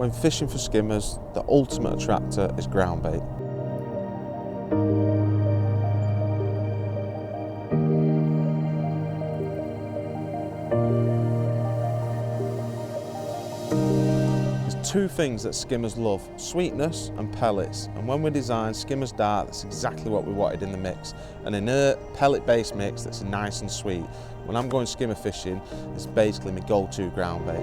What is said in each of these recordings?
When fishing for skimmers, the ultimate attractor is ground bait. There's two things that skimmers love, sweetness and pellets. And when we designed Skimmer's Dart, that's exactly what we wanted in the mix. An inert pellet-based mix that's nice and sweet. When I'm going skimmer fishing, it's basically my go-to ground bait.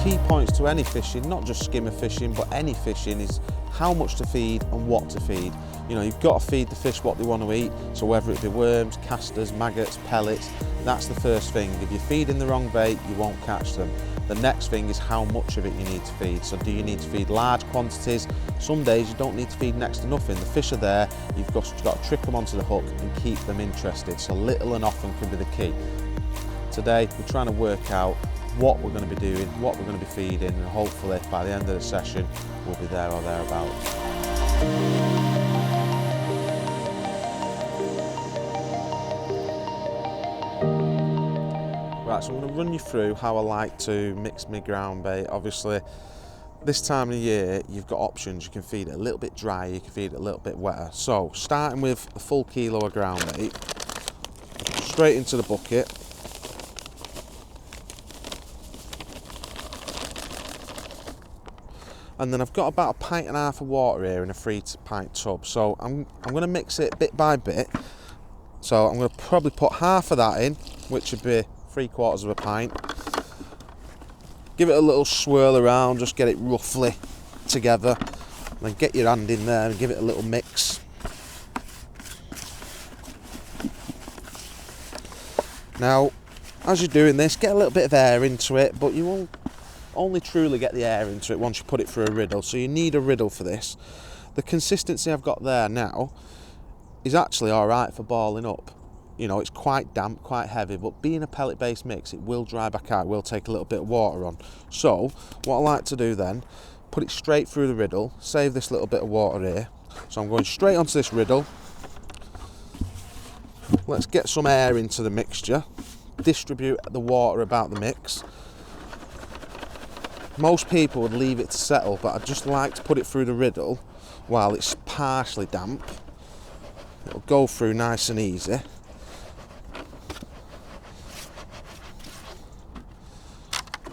Key points to any fishing, not just skimmer fishing, but any fishing, is how much to feed and what to feed. You know, you've got to feed the fish what they want to eat, so whether it be worms, casters, maggots, pellets, that's the first thing. If you're feeding the wrong bait, you won't catch them. The next thing is how much of it you need to feed. So do you need to feed large quantities? Some days you don't need to feed next to nothing. The fish are there, you've got to trick them onto the hook and keep them interested. So little and often can be the key. Today, we're trying to work out what we're going to be doing, what we're going to be feeding, and hopefully by the end of the session we'll be there or thereabouts. Right, so I'm going to run you through how I like to mix my ground bait. Obviously this time of the year you've got options. You can feed it a little bit drier, you can feed it a little bit wetter. So starting with a full kilo of ground bait, straight into the bucket. And then I've got about 1.5 pints of water here in a 3-pint tub. So I'm going to mix it bit by bit. So I'm going to probably put half of that in, which would be 3/4 pint. Give it a little swirl around, just get it roughly together. And then get your hand in there and give it a little mix. Now, as you're doing this, get a little bit of air into it, but you won't only truly get the air into it once you put it through a riddle, so you need a riddle for this. The consistency I've got there now is actually alright for balling up. You know, it's quite damp, quite heavy, but being a pellet based mix, it will dry back out, it will take a little bit of water on. So what I like to do then, put it straight through the riddle, save this little bit of water here. So I'm going straight onto this riddle. Let's get some air into the mixture, distribute the water about the mix. Most people would leave it to settle, but I just like to put it through the riddle while it's partially damp. It'll go through nice and easy.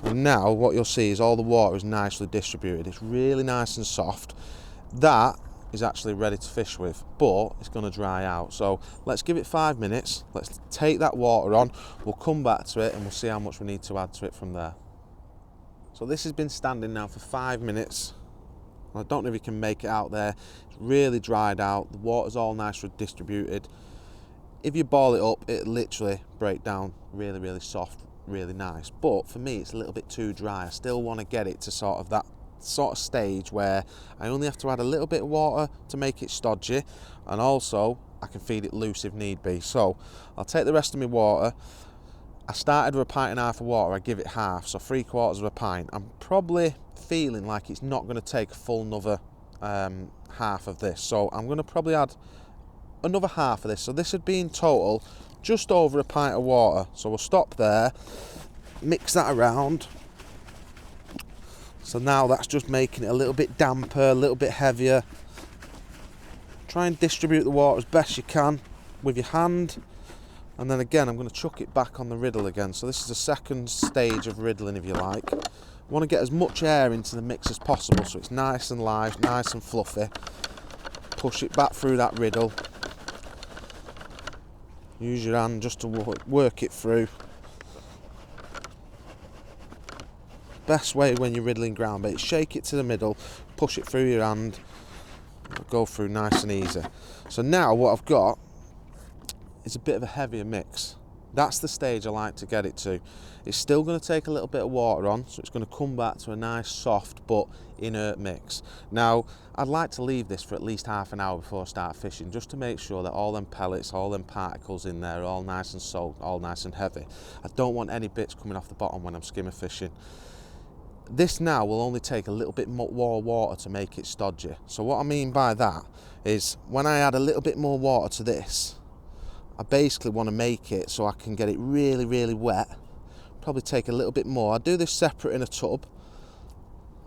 And now what you'll see is all the water is nicely distributed. It's really nice and soft. That is actually ready to fish with, but it's going to dry out. So let's give it 5 minutes. Let's take that water on. We'll come back to it and we'll see how much we need to add to it from there. So this has been standing now for 5 minutes. I don't know if you can make it out there. It's really dried out. The water's all nicely distributed. If you boil it up, it'll literally break down really, really soft, really nice. But for me, it's a little bit too dry. I still want to get it to sort of that sort of stage where I only have to add a little bit of water to make it stodgy, and also I can feed it loose if need be. So I'll take the rest of my water. I started with 1.5 pints of water, I give it half, so 3/4 pint. I'm probably feeling like it's not going to take a full another half of this, so I'm going to probably add another half of this. So this would be in total just over 1 pint of water. So we'll stop there, mix that around. So now that's just making it a little bit damper, a little bit heavier. Try and distribute the water as best you can with your hand. And then again, I'm going to chuck it back on the riddle again. So this is the second stage of riddling, if you like. I want to get as much air into the mix as possible so it's nice and live, nice and fluffy. Push it back through that riddle. Use your hand just to work it through. Best way when you're riddling ground bait, shake it to the middle, push it through your hand, it'll go through nice and easy. So now what I've got is a bit of a heavier mix. That's the stage I like to get it to. It's still going to take a little bit of water on, so it's going to come back to a nice soft but inert mix. Now, I'd like to leave this for at least half an hour before I start fishing, just to make sure that all them pellets, all them particles in there are all nice and soaked, all nice and heavy. I don't want any bits coming off the bottom when I'm skimmer fishing. This now will only take a little bit more water to make it stodgy. So what I mean by that is, when I add a little bit more water to this, I basically want to make it so I can get it really, really wet. Probably take a little bit more. I do this separate in a tub.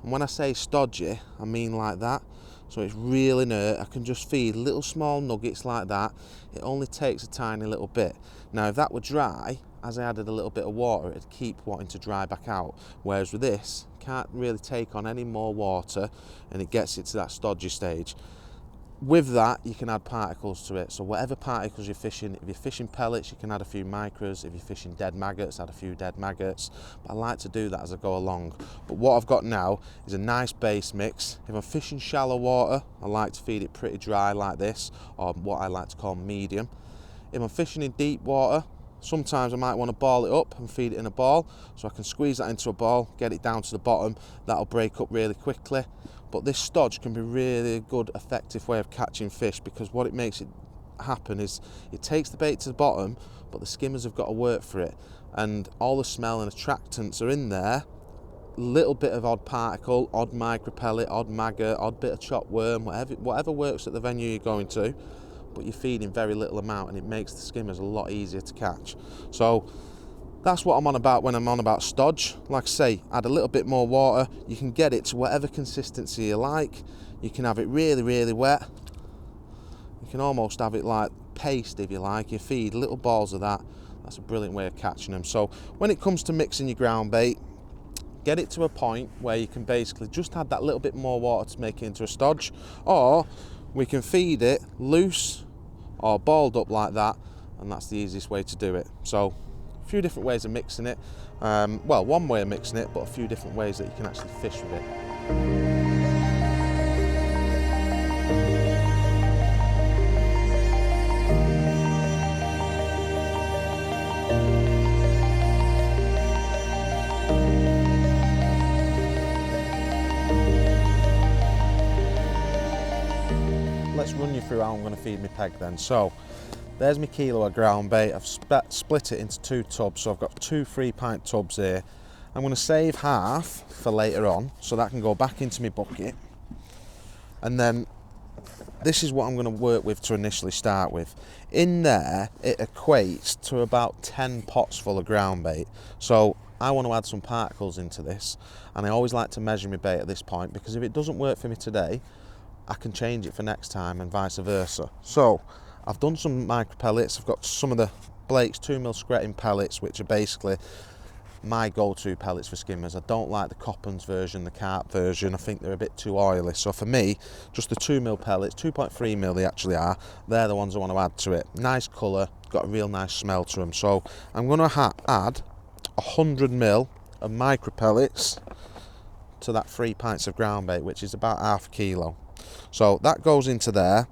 And when I say stodgy, I mean like that. So it's real inert. I can just feed little small nuggets like that. It only takes a tiny little bit. Now, if that were dry, as I added a little bit of water, it'd keep wanting to dry back out. Whereas with this, can't really take on any more water, and it gets it to that stodgy stage. With that, you can add particles to it. So whatever particles you're fishing, if you're fishing pellets, you can add a few micros. If you're fishing dead maggots, add a few dead maggots. But I like to do that as I go along. But what I've got now is a nice base mix. If I'm fishing shallow water, I like to feed it pretty dry like this, or what I like to call medium. If I'm fishing in deep water, sometimes I might want to ball it up and feed it in a ball, so I can squeeze that into a ball, get it down to the bottom. That'll break up really quickly. But this stodge can be really a good, effective way of catching fish, because what it makes it happen is it takes the bait to the bottom, but the skimmers have got to work for it, and all the smell and attractants are in there. Little bit of odd particle, odd micropellet, odd maggot, odd bit of chopped worm, whatever works at the venue you're going to, but you're feeding very little amount, and it makes the skimmers a lot easier to catch. So that's what I'm on about when I'm on about stodge. Like I say, add a little bit more water. You can get it to whatever consistency you like. You can have it really, really wet. You can almost have it like paste if you like. You feed little balls of that. That's a brilliant way of catching them. So when it comes to mixing your ground bait, get it to a point where you can basically just add that little bit more water to make it into a stodge, or we can feed it loose or balled up like that, and that's the easiest way to do it. So a few different ways of mixing it. Well, one way of mixing it, but a few different ways that you can actually fish with it. Let's run you through how I'm going to feed my peg then. So there's my kilo of ground bait. I've split it into 2 tubs, so I've got 2 3-pint tubs here. I'm going to save half for later on, so that can go back into my bucket. And then this is what I'm going to work with to initially start with. In there, it equates to about 10 pots full of ground bait. So I want to add some particles into this, and I always like to measure my bait at this point, because if it doesn't work for me today, I can change it for next time, and vice versa. So I've done some micro pellets. I've got some of the Blake's 2mm skretting pellets, which are basically my go-to pellets for skimmers. I don't like the Coppens version, the carp version. I think they're a bit too oily. So for me, just the 2mm pellets, 2.3mm they actually are, they're the ones I want to add to it. Nice colour, got a real nice smell to them. So I'm going to add 100ml of micro pellets to that 3 pints of ground bait, which is about half a kilo. So that goes into there.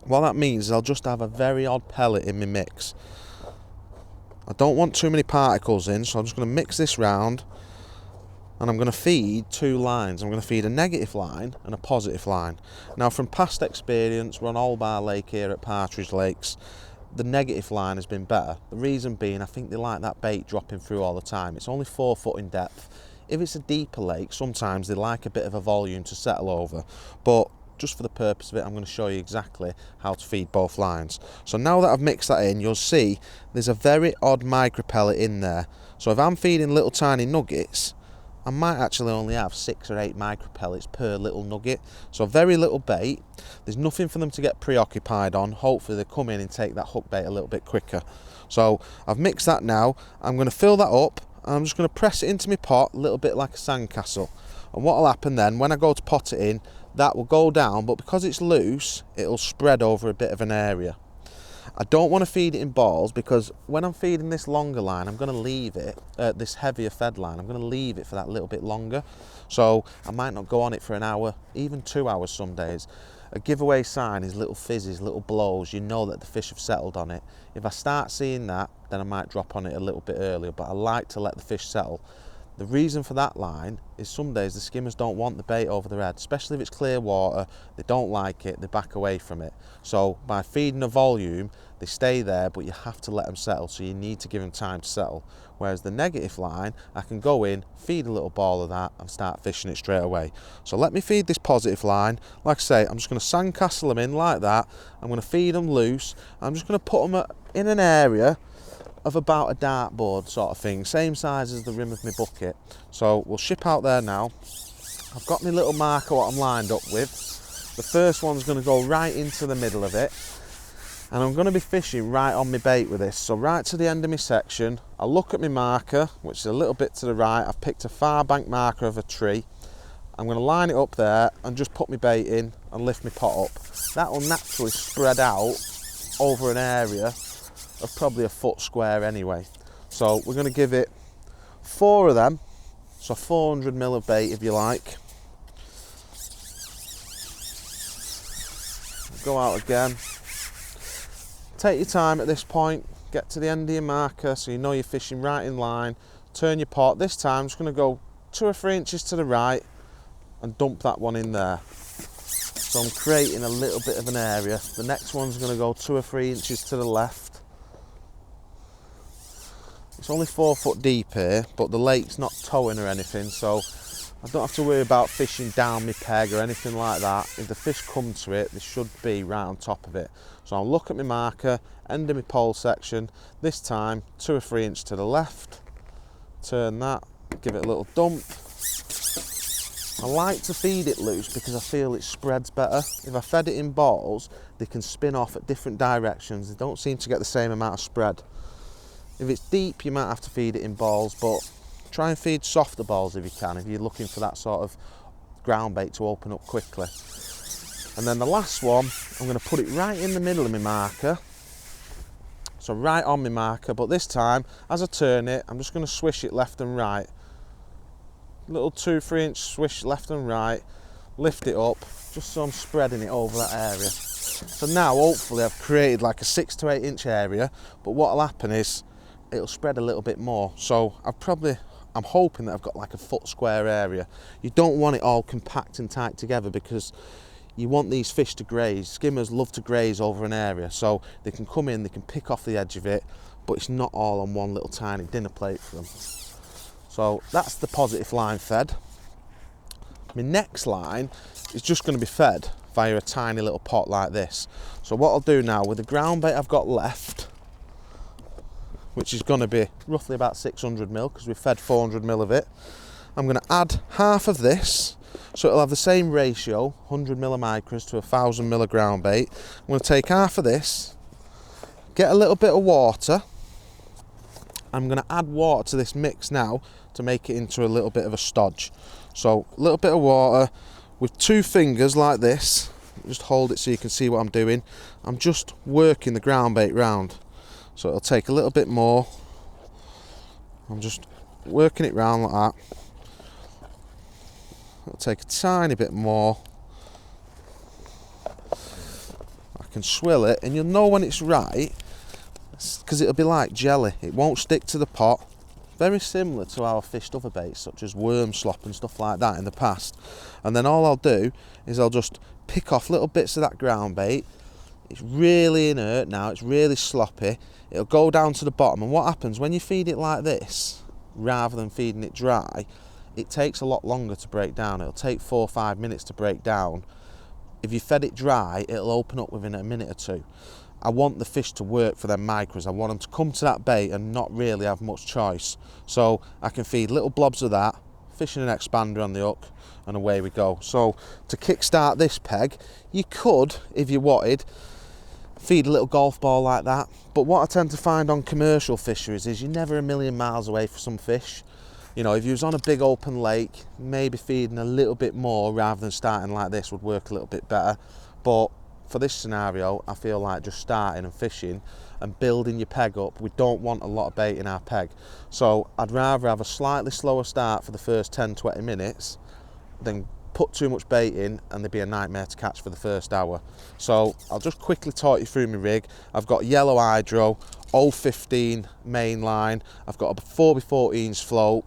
What that means is I'll just have a very odd pellet in my mix. I don't want too many particles in, so I'm just going to mix this round, and I'm going to feed 2 lines. I'm going to feed a negative line and a positive line. Now, from past experience, we're on Holbar Lake here at Partridge Lakes. The negative line has been better. The reason being, I think they like that bait dropping through all the time. It's only 4 foot in depth. If it's a deeper lake, sometimes they like a bit of a volume to settle over. But just for the purpose of it, I'm going to show you exactly how to feed both lines. So now that I've mixed that in, you'll see there's a very odd micro pellet in there. So if I'm feeding little tiny nuggets, I might actually only have 6 or 8 micro pellets per little nugget. So very little bait. There's nothing for them to get preoccupied on. Hopefully they come in and take that hook bait a little bit quicker. So I've mixed that now. I'm going to fill that up, and I'm just going to press it into my pot, a little bit like a sandcastle. And what will happen then, when I go to pot it in, that will go down, but because it's loose, it'll spread over a bit of an area. I don't want to feed it in balls, because when I'm feeding this longer line, I'm going to leave it, this heavier fed line, I'm going to leave it for that little bit longer. So I might not go on it for an hour, even 2 hours some days. a giveaway sign is little fizzes, little blows. You know that the fish have settled on it. If I start seeing that, then I might drop on it a little bit earlier, but I like to let the fish settle. The reason for that line is some days the skimmers don't want the bait over their head, especially if it's clear water. They don't like it, they back away from it. So by feeding a volume, they stay there, but you have to let them settle, so you need to give them time to settle. Whereas the negative line, I can go in, feed a little ball of that and start fishing it straight away. So let me feed this positive line. Like I say, I'm just going to sandcastle them in like that. I'm going to feed them loose. I'm just going to put them in an area of about a dartboard sort of thing, same size as the rim of my bucket. So we'll ship out there now. I've got my little marker what I'm lined up with. The first one's going to go right into the middle of it, and I'm going to be fishing right on my bait with this. So right to the end of my section, I look at my marker, which is a little bit to the right. I've picked a far bank marker of a tree. I'm going to line it up there and just put my bait in and lift my pot up. That will naturally spread out over an area of probably a foot square anyway. So we're going to give it 4 of them, so 400 mil of bait if you like. Go out again. Take your time at this point, get to the end of your marker so you know you're fishing right in line. Turn your pot. This time I'm just going to go 2 or 3 inches to the right and dump that one in there. So I'm creating a little bit of an area. The next one's going to go 2 or 3 inches to the left. It's only 4 foot deep here, but the lake's not towing or anything, so I don't have to worry about fishing down my peg or anything like that. If the fish come to it, they should be right on top of it. So I'll look at my marker, end of my pole section. This time, 2 or 3 inches to the left. Turn that, give it a little dump. I like to feed it loose because I feel it spreads better. If I fed it in balls, they can spin off at different directions. They don't seem to get the same amount of spread. If it's deep, you might have to feed it in balls, but try and feed softer balls if you can, if you're looking for that sort of ground bait to open up quickly. And then the last one, I'm going to put it right in the middle of my marker. So right on my marker, but this time, as I turn it, I'm just going to swish it left and right. Little 2 or 3 inch swish left and right, lift it up, just so I'm spreading it over that area. So now, hopefully, I've created like a 6 to 8 inch area, but what'll happen is, it'll spread a little bit more. So I'm hoping that I've got like a foot square area. You don't want it all compact and tight together because you want these fish to graze. Skimmers love to graze over an area, so they can come in, they can pick off the edge of it, but it's not all on one little tiny dinner plate for them. So that's the positive line fed. My next line is just going to be fed via a tiny little pot like this. So what I'll do now with the ground bait I've got left, which is going to be roughly about 600 mil because we've fed 400 mil of it. I'm going to add half of this, so it'll have the same ratio, 100 mil of micros to 1000 mil of ground bait. I'm going to take half of this, get a little bit of water. I'm going to add water to this mix now to make it into a little bit of a stodge. So a little bit of water with 2 fingers like this. Just hold it so you can see what I'm doing. I'm just working the ground bait round. So it'll take a little bit more. I'm just working it round like that. It'll take a tiny bit more. I can swill it and you'll know when it's right because it'll be like jelly. It won't stick to the pot. Very similar to how I fished other baits such as worm slop and stuff like that in the past. And then all I'll do is I'll just pick off little bits of that ground bait. It's really inert now, it's really sloppy. It'll go down to the bottom, and what happens when you feed it like this, rather than feeding it dry, it takes a lot longer to break down. It'll take 4 or 5 minutes to break down. If you fed it dry, it'll open up within a minute or 2. I want the fish to work for their micros. I want them to come to that bait and not really have much choice. So I can feed little blobs of that, fishing an expander on the hook, and away we go. So to kickstart this peg, you could, if you wanted, feed a little golf ball like that, but what I tend to find on commercial fisheries is you're never a million miles away from some fish. You know, if you was on a big open lake, maybe feeding a little bit more rather than starting like this would work a little bit better. But for this scenario, I feel like just starting and fishing and building your peg up. We don't want a lot of bait in our peg, so I'd rather have a slightly slower start for the first 10-20 minutes than put too much bait in and they'd be a nightmare to catch for the first hour. So I'll just quickly talk you through my rig. I've got yellow hydro, 015 main line, I've got a 4x14 float,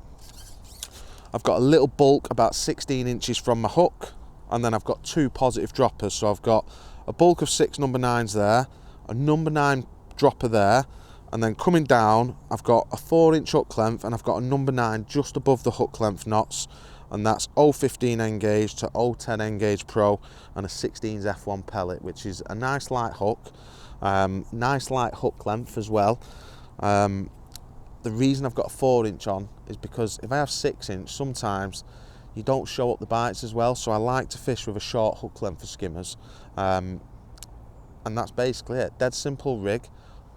I've got a little bulk about 16 inches from my hook, and then I've got 2 positive droppers. So I've got a bulk of 6 number 9s there, a number 9 dropper there, and then coming down I've got a 4-inch hook length, and I've got a number 9 just above the hook length knots, and that's 015 N-gauge to 010 N-gauge Pro, and a 16s F1 pellet, which is a nice light hook, nice light hook length as well. The reason I've got a 4-inch on is because if I have 6-inch, sometimes you don't show up the bites as well, so I like to fish with a short hook length for skimmers, and that's basically it. Dead simple rig.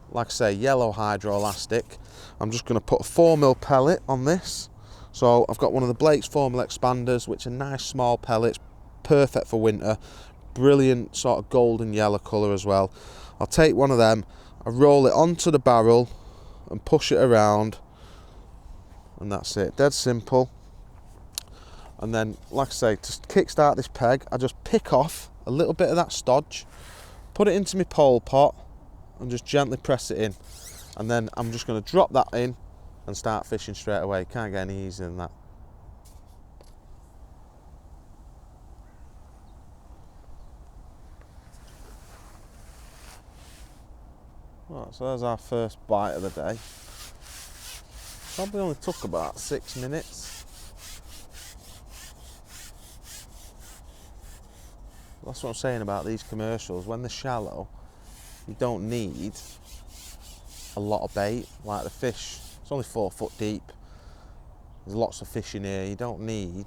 Like I say, yellow hydro elastic. I'm just going to put a 4mm pellet on this. So I've got one of the Blake's 4mm expanders, which are nice small pellets, perfect for winter, brilliant sort of golden yellow colour as well. I'll take one of them, I roll it onto the barrel and push it around, and that's it. Dead simple. And then, like I say, to kickstart this peg, I just pick off a little bit of that stodge, put it into my pole pot, and just gently press it in. And then I'm just going to drop that in and start fishing straight away. Can't get any easier than that. Right, so there's our first bite of the day. Probably only took about 6 minutes. That's what I'm saying about these commercials. When they're shallow, you don't need a lot of bait. Like the fish, it's only 4 foot deep. There's lots of fish in here. You don't need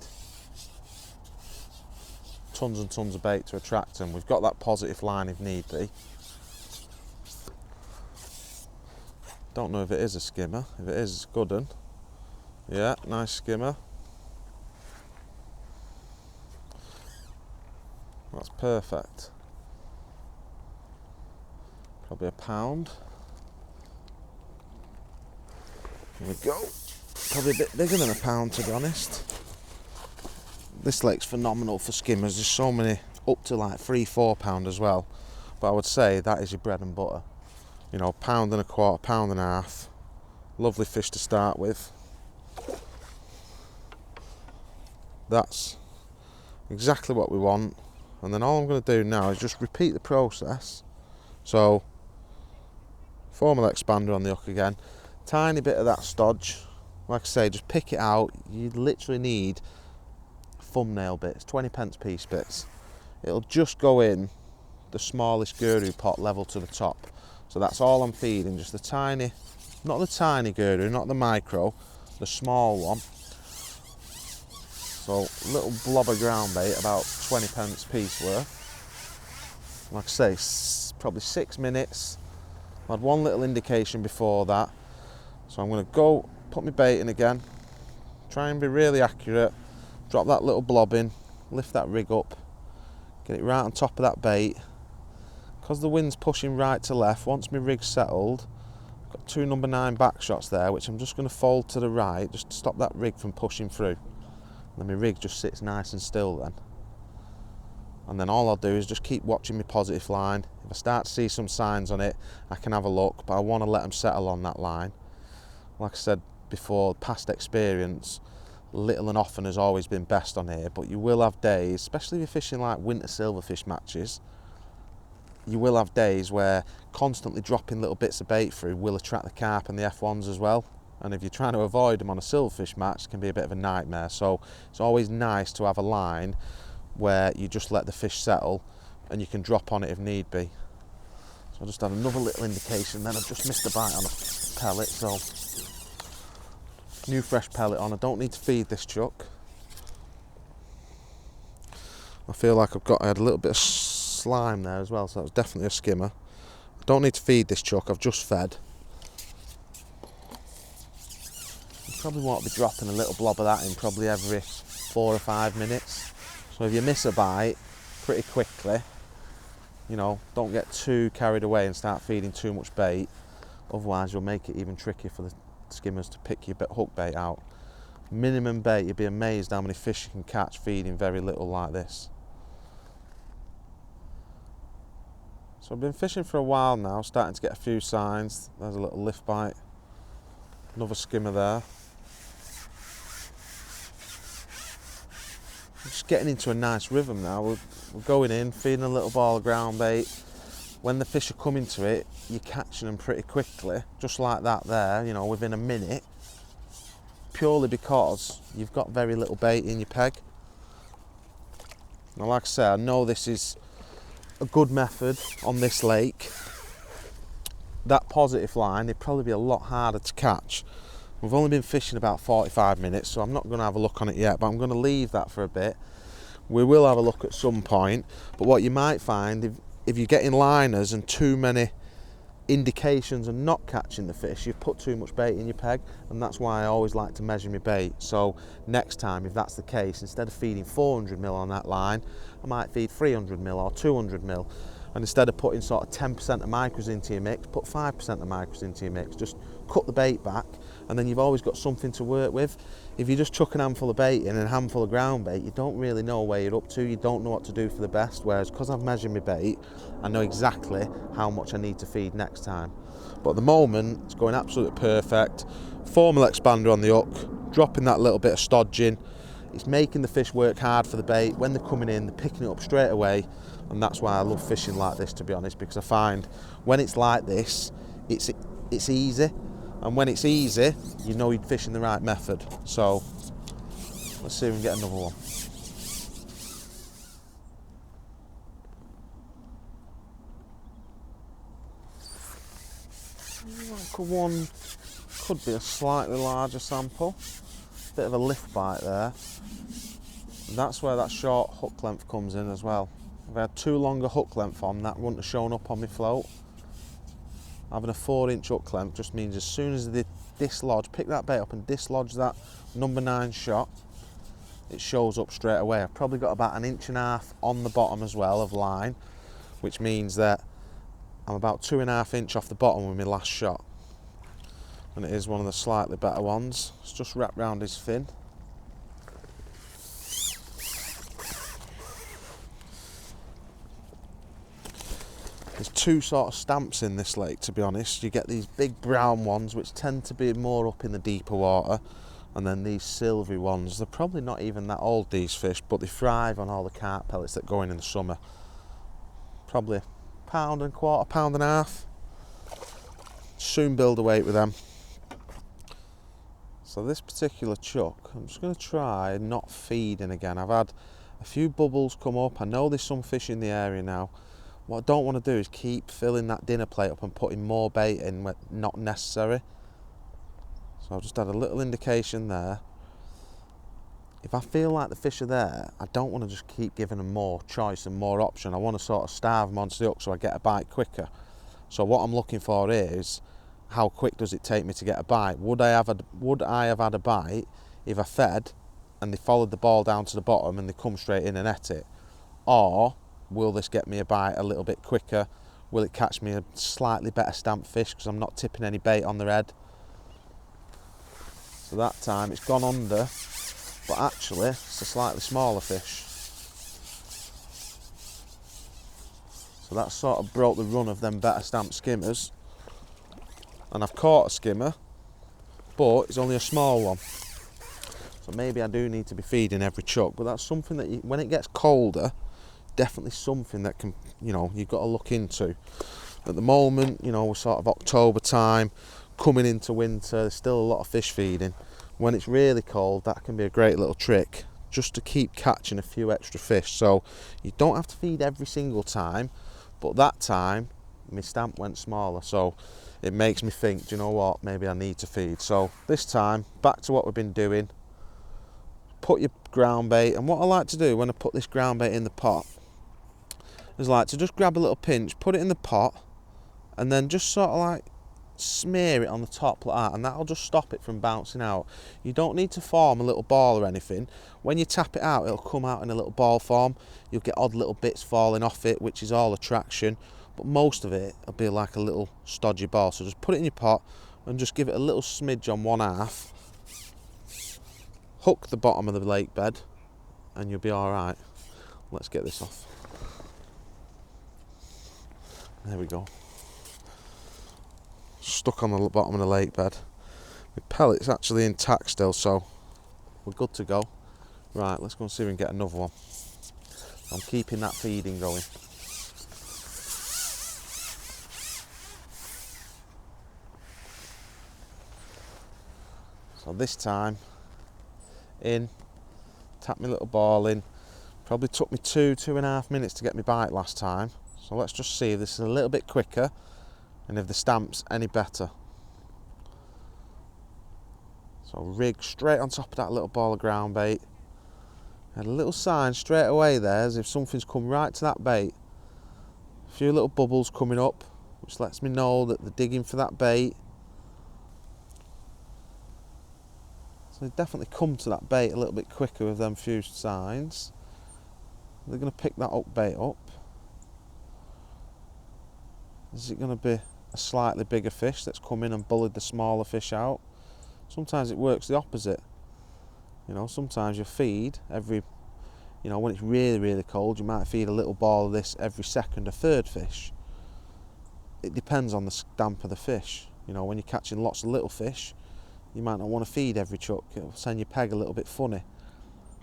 tons and tons of bait to attract them. We've got that positive line if need be. Don't know if it is a skimmer. If it is, it's a good one. Yeah, nice skimmer. That's perfect. Probably a pound. There we go. Probably a bit bigger than a pound, to be honest. This lake's phenomenal for skimmers. There's so many up to like 3-4 pound as well. But I would say that is your bread and butter. You know, £1.25, £1.50. Lovely fish to start with. That's exactly what we want. And then all I'm going to do now is just repeat the process. So, 4mm expander on the hook again. Tiny bit of that stodge. Like I say, just pick it out. You literally need thumbnail bits, 20p piece bits. It'll just go in the smallest guru pot level to the top. So that's all I'm feeding, just the tiny, not the tiny guru, not the micro, the small one. So little blob of ground bait, about 20p piece worth. Like I say, probably 6 minutes. I had one little indication before that. So I'm going to go put my bait in again, try and be really accurate, drop that little blob in, lift that rig up, get it right on top of that bait. Because the wind's pushing right to left, once my rig's settled, I've got 2 number 9 back shots there, which I'm just going to fold to the right, just to stop that rig from pushing through. And then my rig just sits nice and still then. And then all I'll do is just keep watching my positive line. If I start to see some signs on it, I can have a look, but I want to let them settle on that line. Like I said before, past experience, little and often has always been best on here, but you will have days, especially if you're fishing like winter silverfish matches, you will have days where constantly dropping little bits of bait through will attract the carp and the F1s as well. And if you're trying to avoid them on a silverfish match, it can be a bit of a nightmare. So it's always nice to have a line where you just let the fish settle and you can drop on it if need be. So I just had another little indication, then I've just missed a bite on a pellet, so new fresh pellet on. I don't need to feed this chuck. I feel like I had a little bit of slime there as well, so that was definitely a skimmer. I don't need to feed this chuck, I've just fed. You probably want to be dropping a little blob of that in probably every 4 or 5 minutes. So if you miss a bite pretty quickly, you know, don't get too carried away and start feeding too much bait. Otherwise you'll make it even trickier for the skimmers to pick your hook bait out. minimum bait. You'd be amazed how many fish you can catch feeding very little like this. So I've been fishing for a while now, starting to get a few signs. There's a little lift bite, another skimmer there. I'm just getting into a nice rhythm now. We're going in, feeding a little ball of ground bait. When the fish are coming to it, you're catching them pretty quickly, just like that there, you know, within a minute, purely because you've got very little bait in your peg. Now, like I say, I know this is a good method on this lake. That positive line, it'd probably be a lot harder to catch. We've only been fishing about 45 minutes, so I'm not going to have a look on it yet, but I'm going to leave that for a bit. We will have a look at some point, but what you might find, if you're getting liners and too many indications of not catching the fish, you've put too much bait in your peg, and that's why I always like to measure my bait. So next time, if that's the case, instead of feeding 400ml on that line, I might feed 300ml or 200ml, and instead of putting sort of 10% of micros into your mix, put 5% of micros into your mix. Just cut the bait back, and then you've always got something to work with. If you just chuck a handful of bait in and a handful of ground bait, you don't really know where you're up to, you don't know what to do for the best, whereas because I've measured my bait, I know exactly how much I need to feed next time. But at the moment, it's going absolutely perfect. Formal expander on the hook, dropping that little bit of stodging. It's making the fish work hard for the bait. When they're coming in, they're picking it up straight away, and that's why I love fishing like this, to be honest, because I find when it's like this, it's easy. And when it's easy, you know you're fishing the right method. So let's see if we can get another one. One could be a slightly larger sample. Bit of a lift bite there. And that's where that short hook length comes in as well. If I had too long a hook length on, that wouldn't have shown up on my float. Having a 4-inch hook length just means as soon as they dislodge, pick that bait up and dislodge that number 9 shot, it shows up straight away. I've probably got about 1.5 inches on the bottom as well of line, which means that I'm about 2.5 inches off the bottom with my last shot. And it is one of the slightly better ones. It's just wrapped round his fin. There's two sort of stamps in this lake, to be honest. You get these big brown ones, which tend to be more up in the deeper water, and then these silvery ones. They're probably not even that old, these fish, but they thrive on all the carp pellets that go in the summer. Probably £1.25, £1.50. Soon build a weight with them. So this particular chuck, I'm just going to try not feeding again. I've had a few bubbles come up. I know there's some fish in the area now. What I don't want to do is keep filling that dinner plate up and putting more bait in when not necessary. So I've just had a little indication there. If I feel like the fish are there, I don't want to just keep giving them more choice and more option. I want to sort of starve them onto the hook so I get a bite quicker. So what I'm looking for is, how quick does it take me to get a bite? Would I have had a bite if I fed and they followed the ball down to the bottom and they come straight in and ate it? Or will this get me a bite a little bit quicker? Will it catch me a slightly better stamped fish because I'm not tipping any bait on their head? So that time it's gone under, but actually it's a slightly smaller fish. So that sort of broke the run of them better stamped skimmers. And I've caught a skimmer, but it's only a small one. So maybe I do need to be feeding every chuck, but that's something that when it gets colder, definitely something that can, you've got to look into. At the moment, we're sort of October time, coming into winter, there's still a lot of fish feeding. When it's really cold, that can be a great little trick, just to keep catching a few extra fish. So you don't have to feed every single time, but that time, my stamp went smaller, so it makes me think, do you know what, maybe I need to feed. So this time, back to what we've been doing. Put your ground bait, and what I like to do when I put this ground bait in the pot is like to just grab a little pinch, put it in the pot, and then just sort of like smear it on the top like that, and that'll just stop it from bouncing out. You don't need to form a little ball or anything. When you tap it out, it'll come out in a little ball form. You'll get odd little bits falling off it, which is all attraction, but most of it will be like a little stodgy ball. So just put it in your pot and just give it a little smidge on one half, hook the bottom of the lake bed and you'll be all right. Let's get this off. There we go. Stuck on the bottom of the lake bed. The pellet's actually intact still, so we're good to go. Right, let's go and see if we can get another one. I'm keeping that feeding going. So this time, in, tap my little ball in. Probably took me 2.5 minutes to get my bite last time. So let's just see if this is a little bit quicker and if the stamp's any better. So rig straight on top of that little ball of ground bait. Had a little sign straight away there as if something's come right to that bait. A few little bubbles coming up, which lets me know that they're digging for that bait. So they definitely come to that bait a little bit quicker with them few signs. They're going to pick that bait up. Is it going to be a slightly bigger fish that's come in and bullied the smaller fish out? Sometimes it works the opposite. You know, sometimes you feed every, you know, when it's really, really cold, you might feed a little ball of this every second or third fish. It depends on the stamp of the fish. You know, when you're catching lots of little fish, you might not want to feed every chuck. It'll send your peg a little bit funny.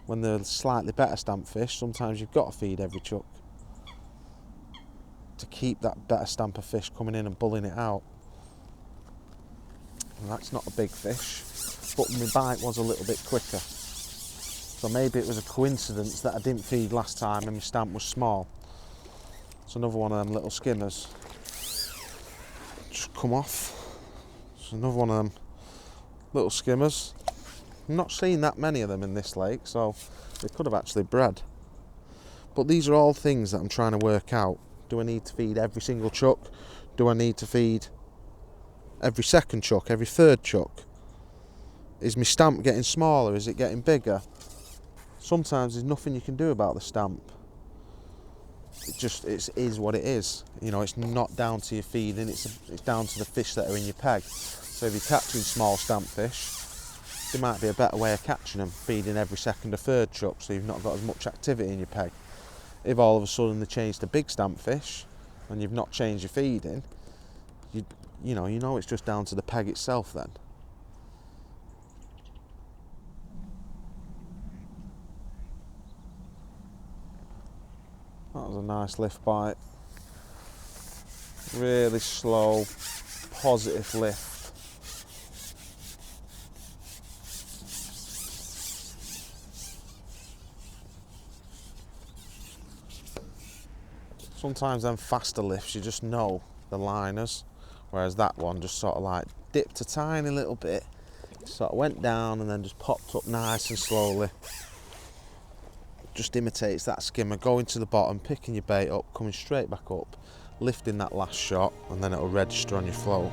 When they're slightly better stamp fish, sometimes you've got to feed every chuck to keep that better stamp of fish coming in and bullying it out. And that's not a big fish, but my bite was a little bit quicker. So maybe it was a coincidence that I didn't feed last time and my stamp was small. It's another one of them little skimmers. Just come off. It's another one of them little skimmers. I'm not seeing that many of them in this lake, so they could have actually bred. But these are all things that I'm trying to work out. Do I need to feed every single chuck? Do I need to feed every second chuck, every third chuck? Is my stamp getting smaller? Is it getting bigger? Sometimes there's nothing you can do about the stamp. It is what it is. You know, it's not down to your feeding, it's down to the fish that are in your peg. So if you're catching small stamp fish, there might be a better way of catching them, feeding every second or third chuck, so you've not got as much activity in your peg. If all of a sudden they change to big stamp fish and you've not changed your feeding, you know it's just down to the peg itself then. That was a nice lift bite. Really slow, positive lift. Sometimes them faster lifts, you just know the liners, whereas that one just sort of like dipped a tiny little bit, sort of went down and then just popped up nice and slowly. Just imitates that skimmer, going to the bottom, picking your bait up, coming straight back up, lifting that last shot, and then it'll register on your float.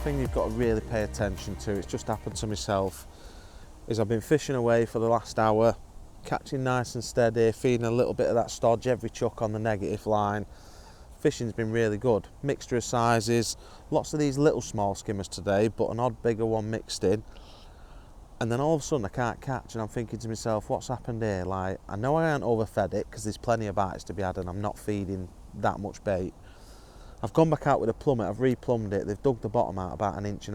You've got to really pay attention to, it's just happened to myself, is I've been fishing away for the last hour, catching nice and steady, feeding a little bit of that stodge every chuck on the negative line. Fishing's been really good, mixture of sizes, lots of these little small skimmers today, but an odd bigger one mixed in. And then all of a sudden I can't catch, and I'm thinking to myself, what's happened here? Like, I know I ain't overfed it because there's plenty of bites to be had and I'm not feeding that much bait. I've gone back out with a plummet, I've replumbed it, they've dug the bottom out about 1.5 inches.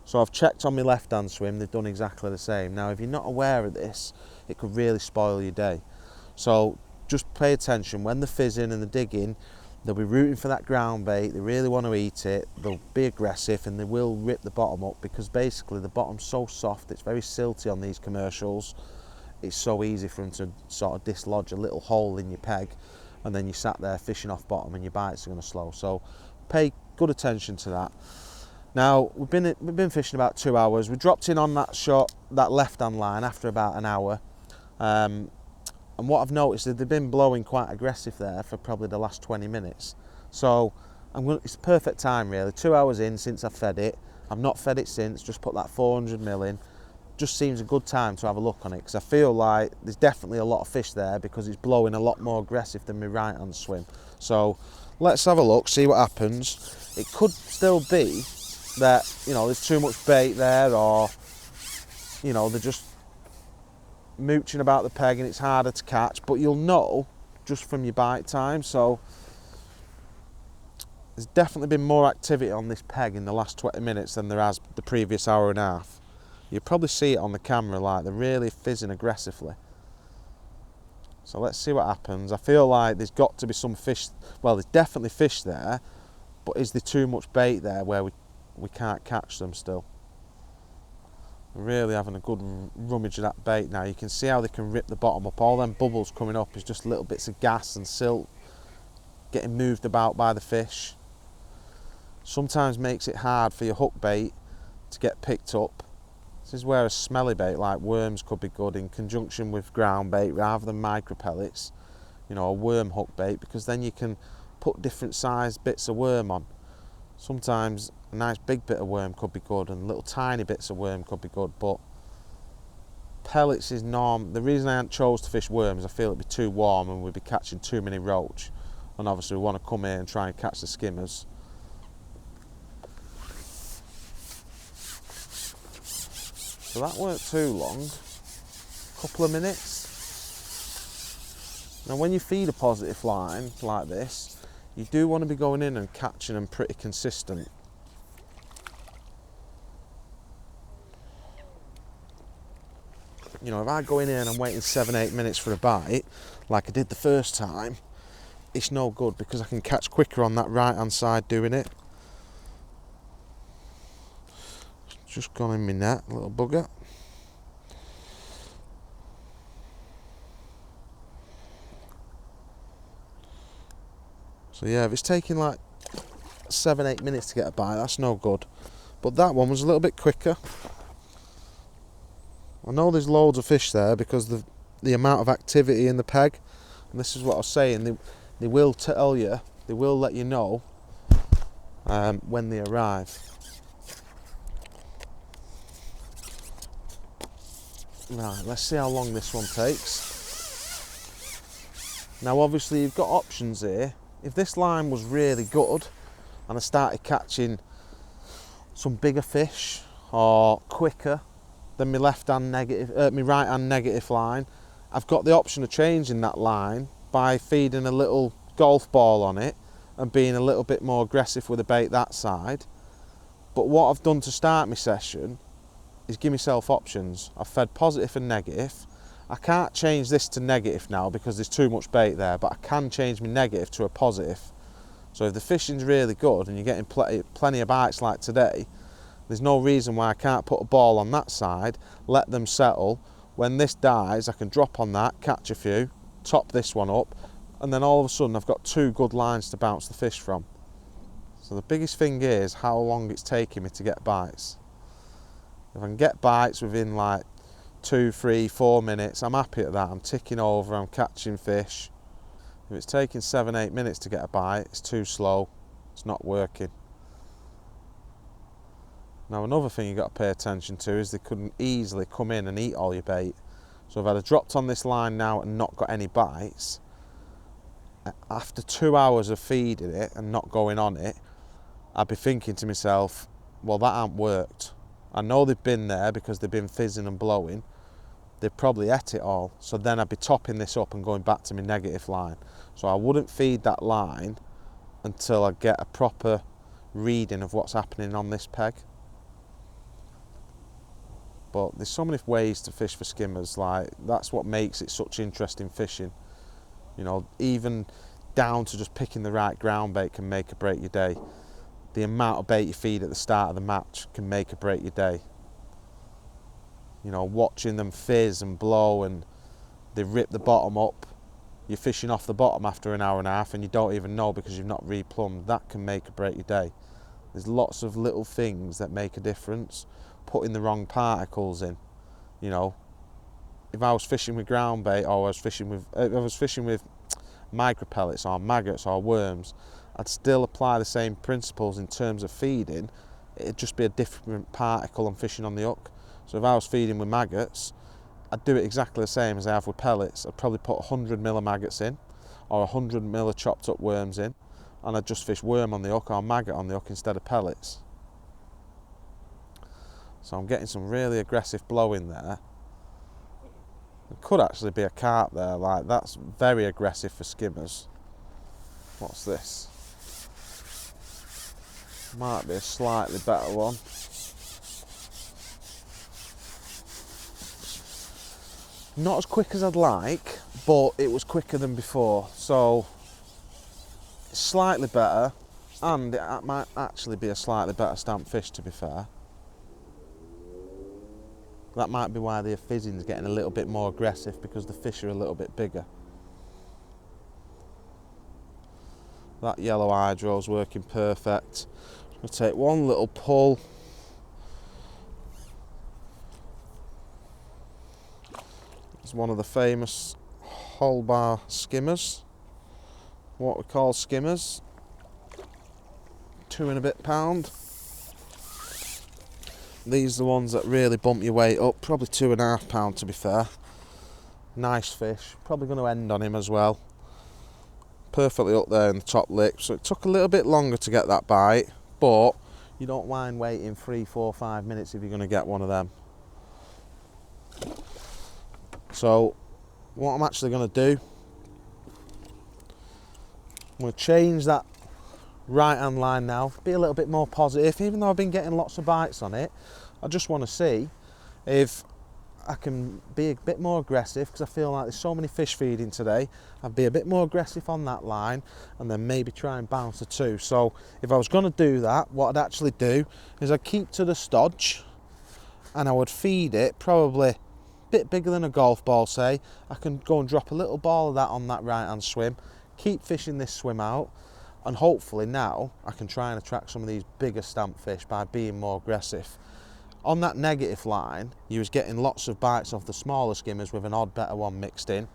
So I've checked on my left hand swim, they've done exactly the same. Now if you're not aware of this, it could really spoil your day. So just pay attention, when they're fizzing and they're digging, they'll be rooting for that ground bait, they really want to eat it, they'll be aggressive and they will rip the bottom up, because basically the bottom's so soft, it's very silty on these commercials, it's so easy for them to sort of dislodge a little hole in your peg, and then you sat there fishing off bottom and your bites are going to slow. So pay good attention to that. Now we've been fishing about 2 hours. We dropped in on that left-hand line after about an hour, and what I've noticed is they've been blowing quite aggressive there for probably the last 20 minutes. So it's the perfect time really. 2 hours in since I fed it. I've not fed it since. Just put that 400mm in. Just seems a good time to have a look on it, because I feel like there's definitely a lot of fish there because it's blowing a lot more aggressive than my right hand swim. So let's have a look, see what happens. It could still be that, you know, there's too much bait there, or, you know, they're just mooching about the peg and it's harder to catch, but you'll know just from your bite time. So there's definitely been more activity on this peg in the last 20 minutes than there has the previous hour and a half. You probably see it on the camera, like they're really fizzing aggressively. So let's see what happens. I feel like there's got to be some fish. Well, there's definitely fish there, but is there too much bait there where we can't catch them still? We're really having a good rummage of that bait now. You can see how they can rip the bottom up. All them bubbles coming up is just little bits of gas and silt getting moved about by the fish. Sometimes makes it hard for your hook bait to get picked up. This is where a smelly bait like worms could be good in conjunction with ground bait rather than micro pellets, you know, a worm hook bait, because then you can put different sized bits of worm on. Sometimes a nice big bit of worm could be good and little tiny bits of worm could be good, but pellets is norm. The reason I hadn't chose to fish worms, I feel it'd be too warm and we'd be catching too many roach, and obviously we want to come here and try and catch the skimmers. So that weren't too long, a couple of minutes. Now when you feed a positive line like this, you do want to be going in and catching them pretty consistent. You know, if I go in here and I'm waiting 7-8 minutes for a bite, like I did the first time, it's no good because I can catch quicker on that right hand side doing it. Just gone in my net, little bugger. So yeah, if it's taking like 7-8 minutes to get a bite, that's no good. But that one was a little bit quicker. I know there's loads of fish there because of the amount of activity in the peg. And this is what I was saying, they will tell you, they will let you know when they arrive. Right, let's see how long this one takes. Now obviously you've got options here. If this line was really good and I started catching some bigger fish or quicker than my right hand negative line, I've got the option of changing that line by feeding a little golf ball on it and being a little bit more aggressive with the bait that side. But what I've done to start my session is give myself options. I've fed positive and negative. I can't change this to negative now because there's too much bait there, but I can change my negative to a positive. So if the fishing's really good and you're getting plenty of bites like today, there's no reason why I can't put a ball on that side, let them settle. When this dies, I can drop on that, catch a few, top this one up, and then all of a sudden I've got two good lines to bounce the fish from. So the biggest thing is how long it's taking me to get bites. If I can get bites within like 2, 3, 4 minutes, I'm happy at that. I'm ticking over, I'm catching fish. If it's taking 7-8 minutes to get a bite, it's too slow, it's not working. Now another thing you've got to pay attention to is they couldn't easily come in and eat all your bait. So if I'd have dropped on this line now and not got any bites, after 2 hours of feeding it and not going on it, I'd be thinking to myself, well, that hasn't worked. I know they've been there because they've been fizzing and blowing. They've probably ate it all. So then I'd be topping this up and going back to my negative line. So I wouldn't feed that line until I get a proper reading of what's happening on this peg. But there's so many ways to fish for skimmers, like that's what makes it such interesting fishing. You know, even down to just picking the right ground bait can make or break your day. The amount of bait you feed at the start of the match can make or break your day. You know, watching them fizz and blow and they rip the bottom up, you're fishing off the bottom after an hour and a half and you don't even know because you've not replumbed. That can make or break your day. There's lots of little things that make a difference. Putting the wrong particles in, you know. If I was fishing with ground bait, or if I was fishing with micro pellets or maggots or worms, I'd still apply the same principles in terms of feeding. It'd just be a different particle I'm fishing on the hook. So if I was feeding with maggots, I'd do it exactly the same as I have with pellets. I'd probably put 100 mil of maggots in, or 100 mil of chopped up worms in, and I'd just fish worm on the hook or maggot on the hook instead of pellets. So I'm getting some really aggressive blowing there. There could actually be a carp there, like that's very aggressive for skimmers. What's this? Might be a slightly better one. Not as quick as I'd like, but it was quicker than before, so it's slightly better, and it might actually be a slightly better stamp fish, to be fair. That might be why the fizzing's getting a little bit more aggressive, because the fish are a little bit bigger. That yellow hydro's working perfect. I'm going to take one little pull. It's one of the famous Holbar skimmers, what we call skimmers, 2 and a bit pound. These are the ones that really bump your weight up, probably 2.5 pound to be fair. Nice fish, probably going to end on him as well. Perfectly up there in the top lip, so it took a little bit longer to get that bite, but you don't mind waiting 3, 4, 5 minutes if you're going to get one of them. So what I'm actually going to do, I'm going to change that right hand line now, be a little bit more positive. Even though I've been getting lots of bites on it, I just want to see if I can be a bit more aggressive, because I feel like there's so many fish feeding today. I'd be a bit more aggressive on that line and then maybe try and bounce a 2. So if I was going to do that, what I'd actually do is I'd keep to the stodge and I would feed it probably a bit bigger than a golf ball, say. I can go and drop a little ball of that on that right hand swim, keep fishing this swim out, and hopefully now I can try and attract some of these bigger stamp fish by being more aggressive. On that negative line, you was getting lots of bites off the smaller skimmers with an odd better one mixed in,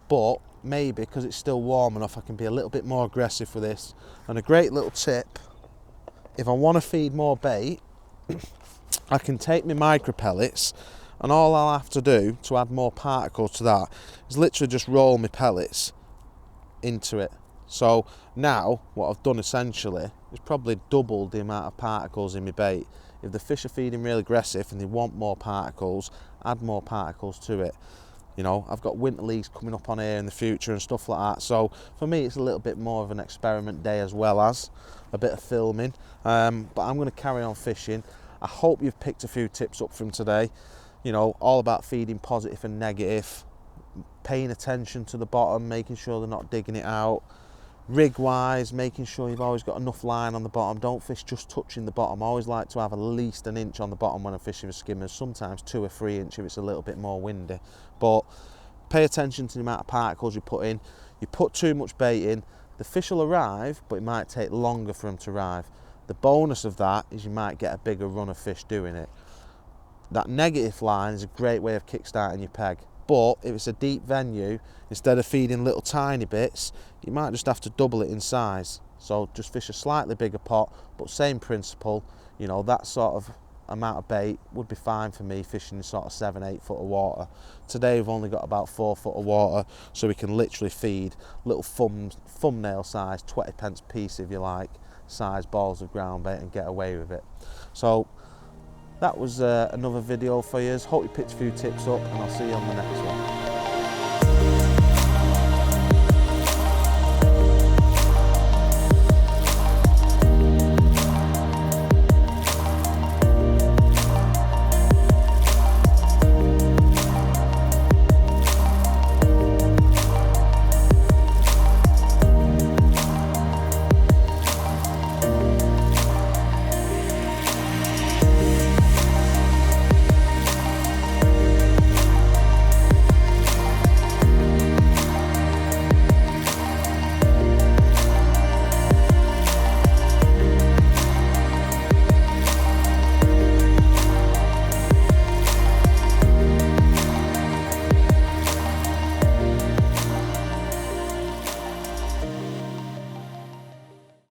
but maybe because it's still warm enough, I can be a little bit more aggressive with this. And a great little tip, if I want to feed more bait, I can take my micro pellets, and all I'll have to do to add more particles to that is literally just roll my pellets into it. So now what I've done essentially is probably doubled the amount of particles in my bait. If the fish are feeding really aggressive and they want more particles, add more particles to it. You know, I've got winter leagues coming up on here in the future and stuff like that. So for me, it's a little bit more of an experiment day as well as a bit of filming. But I'm going to carry on fishing. I hope you've picked a few tips up from today. You know, all about feeding positive and negative, paying attention to the bottom, making sure they're not digging it out. Rig wise, making sure you've always got enough line on the bottom. Don't fish just touching the bottom. I always like to have at least 1 inch on the bottom when I'm fishing with skimmers, sometimes 2 or 3 inch if it's a little bit more windy. But pay attention to the amount of particles you put in. You put too much bait in, the fish will arrive, but it might take longer for them to arrive. The bonus of that is you might get a bigger run of fish doing it. That negative line is a great way of kickstarting your peg. But if it's a deep venue, instead of feeding little tiny bits, you might just have to double it in size. So just fish a slightly bigger pot, but same principle. You know, that sort of amount of bait would be fine for me fishing in sort of 7, 8 foot of water. Today we've only got about 4 foot of water, so we can literally feed little thumbnail size, 20 pence piece if you like, size balls of ground bait and get away with it. So that was another video for you. Hope you picked a few tips up, and I'll see you on the next one.